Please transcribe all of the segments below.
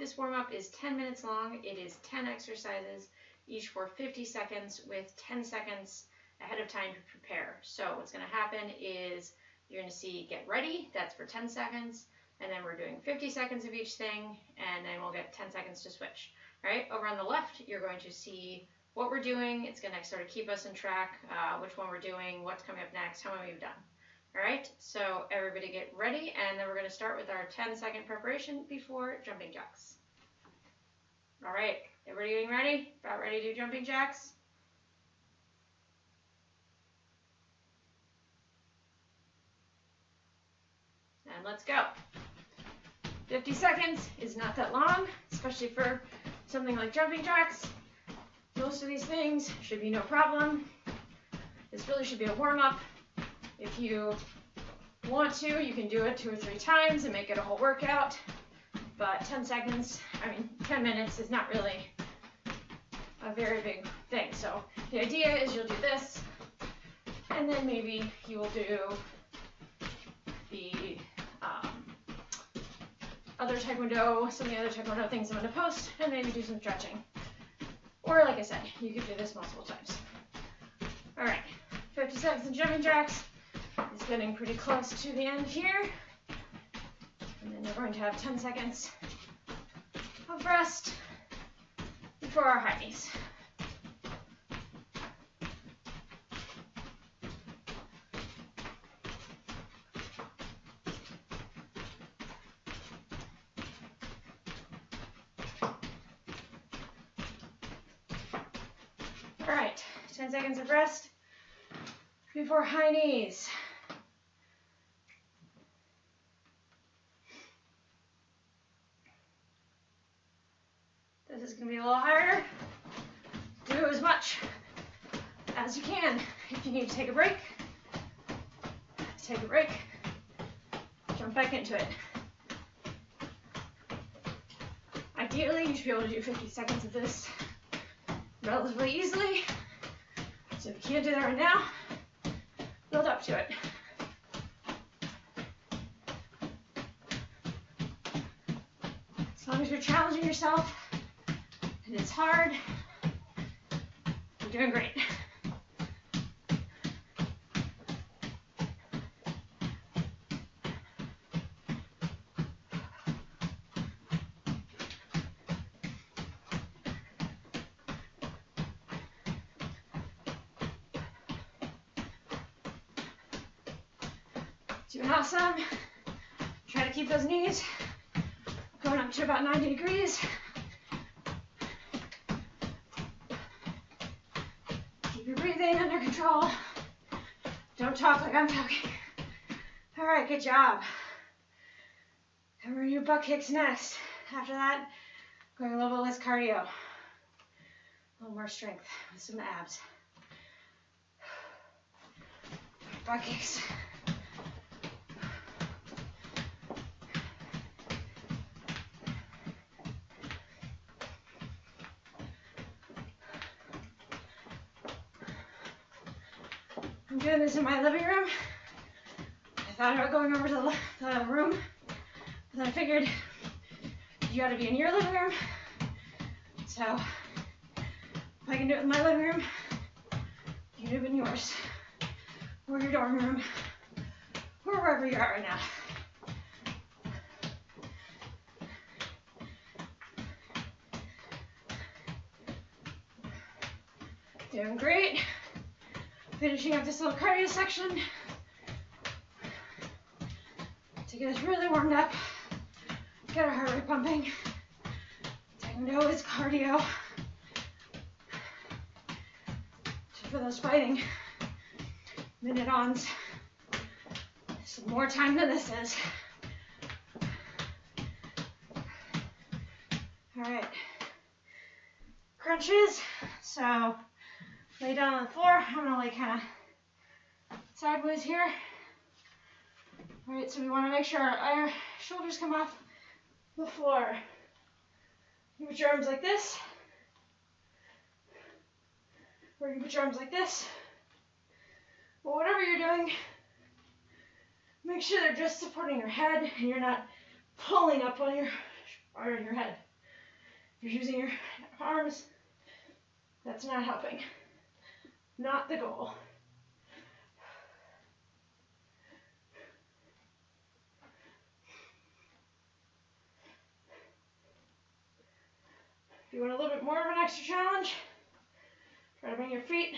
This warm-up is 10 minutes long. It is 10 exercises, each for 50 seconds with 10 seconds ahead of time to prepare. So what's going to happen is you're going to see get ready, that's for 10 seconds, and then we're doing 50 seconds of each thing, and then we'll get 10 seconds to switch. All right, over on the left, you're going to see what we're doing. It's going to sort of keep us in track, which one we're doing, what's coming up next, how many we've done. All right, so everybody get ready, and then we're going to start with our 10-second preparation before jumping jacks. All right, everybody getting ready? About ready to do jumping jacks? And let's go. 50 seconds is not that long, especially for something like jumping jacks. Most of these things should be no problem. This really should be a warm-up. If you want to, you can do it 2 or 3 times and make it a whole workout. But 10 minutes is not really a very big thing. So the idea is you'll do this, and then maybe you will do the other taekwondo, some of the other taekwondo things I'm going to post, and maybe do some stretching. Or like I said, you could do this multiple times. All right, 50 seconds of jumping jacks. It's getting pretty close to the end here. And then we're going to have 10 seconds of rest before our high knees. All right, 10 seconds of rest before high knees. This is going to be a little harder. Do as much as you can. If you need to take a break, take a break. Jump back into it. Ideally, you should be able to do 50 seconds of this relatively easily. So if you can't do that right now, build up to it. As long as you're challenging yourself and it's hard, you're doing great. Doing awesome. Try to keep those knees going up to about 90 degrees. Keep your breathing under control. Don't talk like I'm talking. All right, good job. And we're gonna do butt kicks next. After that, going a little bit less cardio. A little more strength with some abs. Butt kicks. I'm doing this in my living room. I thought about going over to the room, but then I figured you gotta be in your living room. So if I can do it in my living room, you can do it in yours, or your dorm room, or wherever you're at right now. Doing great. Finishing up this little cardio section to get us really warmed up, get our heart rate pumping. Taekwondo is cardio. So for those fighting minute-ons, this is more time than this is. All right, crunches. So lay down on the floor. I'm gonna lay kind of sideways here. All right, so we want to make sure our shoulders come off the floor. You put your arms like this, or you put your arms like this. But whatever you're doing, make sure they're just supporting your head and you're not pulling up on your head. If you're using your arms, that's not helping. Not the goal. If you want a little bit more of an extra challenge, try to bring your feet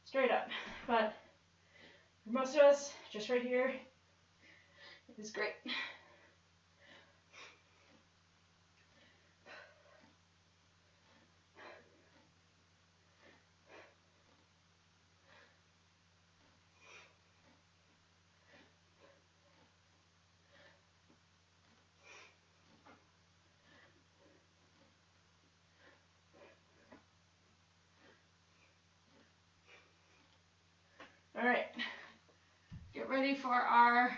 straight up. But for most of us, just right here is great. All right, get ready for our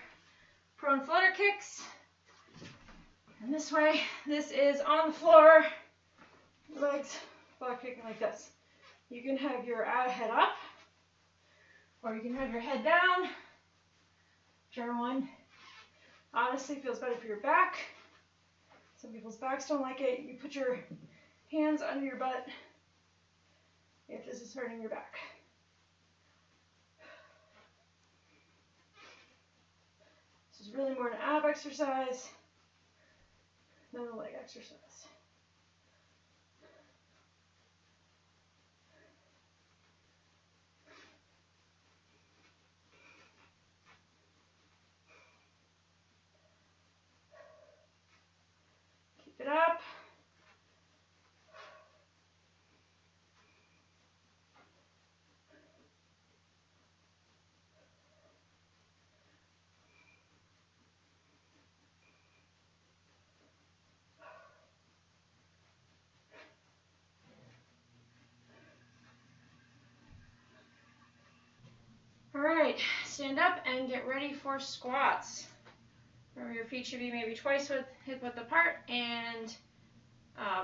prone flutter kicks. And this way, this is on the floor, legs flutter kicking like this. You can have your head up, or you can have your head down. Whichever one honestly feels better for your back. Some people's backs don't like it. You put your hands under your butt if this is hurting your back. This is really more an ab exercise than a leg exercise. Keep it up. All right, stand up and get ready for squats. Remember, your feet should be maybe twice hip width apart and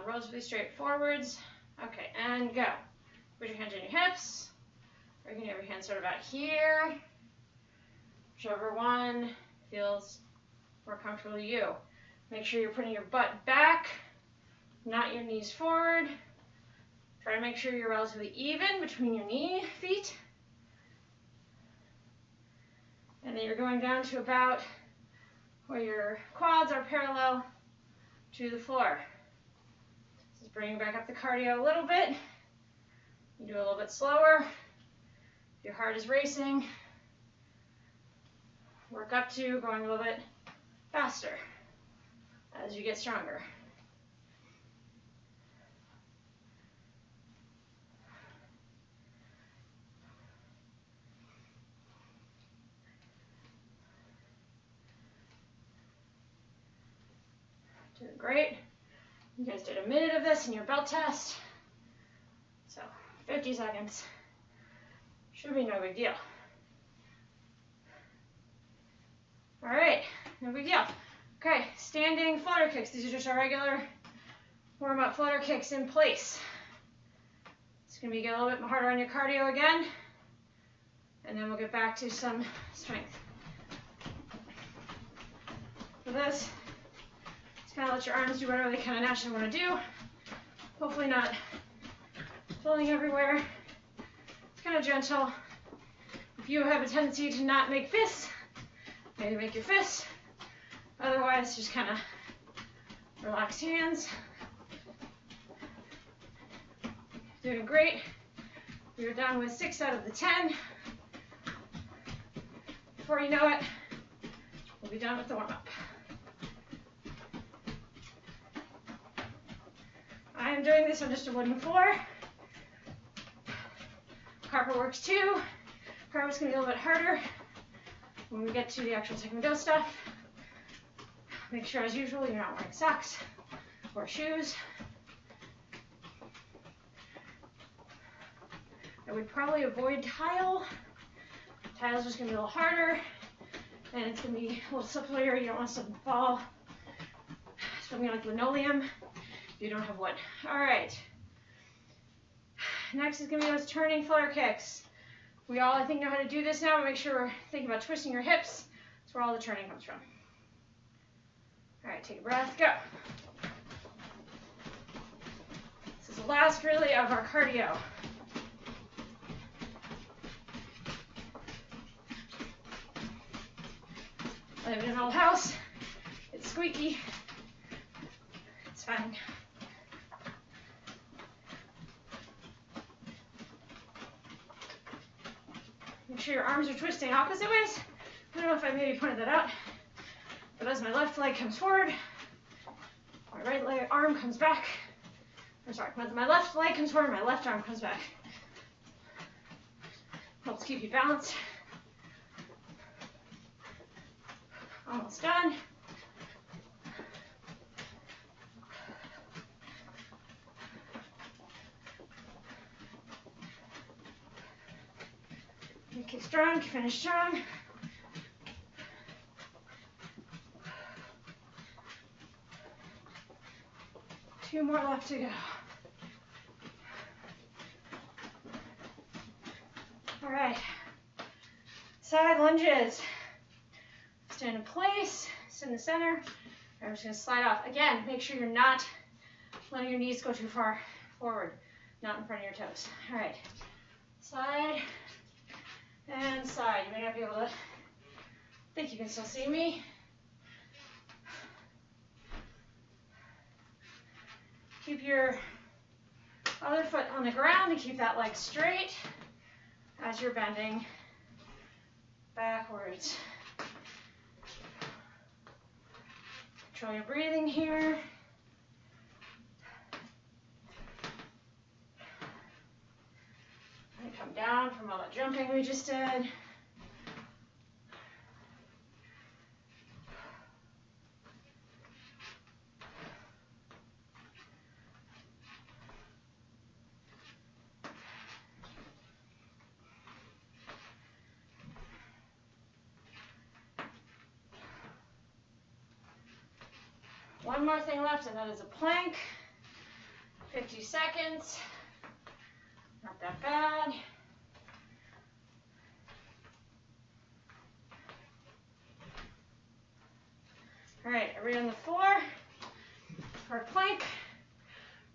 relatively straight forwards. Okay, and go. Put your hands on your hips, or you can have your hands sort of out here. Whichever one feels more comfortable to you. Make sure you're putting your butt back, not your knees forward. Try to make sure you're relatively even between your feet. And then you're going down to about where your quads are parallel to the floor. This is bringing back up the cardio a little bit. You do a little bit slower. If your heart is racing, work up to going a little bit faster as you get stronger. Doing great. You guys did a minute of this in your belt test. So 50 seconds. Should be no big deal. All right, no big deal. Okay, standing flutter kicks. These are just our regular warm-up flutter kicks in place. It's gonna be get a little bit harder on your cardio again, and then we'll get back to some strength. For this, kind of let your arms do whatever they kind of naturally want to do. Hopefully not flowing everywhere. It's kind of gentle. If you have a tendency to not make fists, maybe make your fists. Otherwise, just kind of relax hands. Doing great. You're done with 6 out of the 10. Before you know it, we'll be done with the warm-up. I am doing this on just a wooden floor. Carpet works too. Carpet's gonna be a little bit harder when we get to the actual taekwondo stuff. Make sure, as usual, you're not wearing socks or shoes. I would probably avoid tile. Tile's just gonna be a little harder, and it's gonna be a little slippery. You don't want something to fall. Something like linoleum. You don't have wood. All right. Next is going to be those turning flutter kicks. We all, I think, know how to do this now, but make sure we're thinking about twisting your hips. That's where all the turning comes from. All right, take a breath, go. last really of our cardio. I live in an old house. It's squeaky. It's fine. Make sure your arms are twisting opposite ways. I don't know if I maybe pointed that out, but as my left leg comes forward, my right leg arm comes back. I'm sorry, as my left leg comes forward, my left arm comes back. Helps keep you balanced. Almost done. Keep strong, finish strong. Two more left to go. All right, side lunges. Stand in place, sit in the center. I'm just gonna slide off. Again, make sure you're not letting your knees go too far forward, not in front of your toes. All right, side and side. You may not be able to, think you can still see me. Keep your other foot on the ground and keep that leg straight as you're bending backwards. Control your breathing here. And come down from all the jumping we just did. One more thing left, and that is a plank. 50 seconds. Not that bad. All right, everybody on the floor for a plank.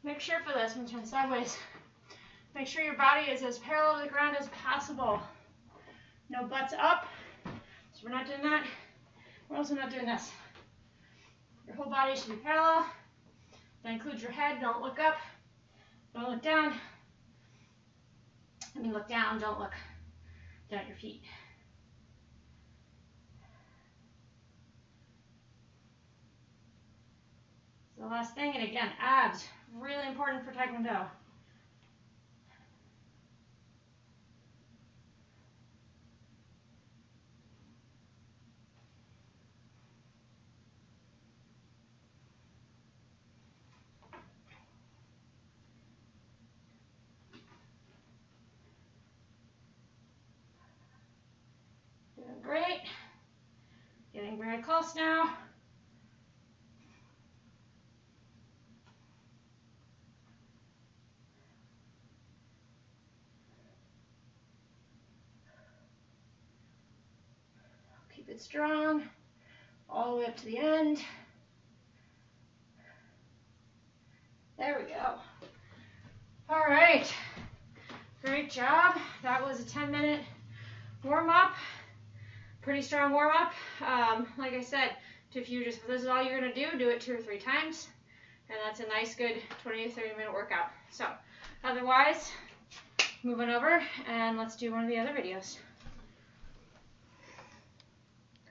Make sure for this, I'm gonna turn sideways. Make sure your body is as parallel to the ground as possible. No butts up. So we're not doing that. We're also not doing this. Your whole body should be parallel. That includes your head. Don't look up. Don't look down. I mean, look down. Don't look down at your feet. So the last thing, and again, abs. Really important for taekwondo. Doing great. Getting very close now. Keep it strong all the way up to the end. There we go. All right. Great job. That was a 10-minute warm-up. Pretty strong warm-up. Like I said, if this is all you're going to do it 2 or 3 times. And that's a nice, good 20 to 30-minute workout. So, otherwise, moving over and let's do one of the other videos.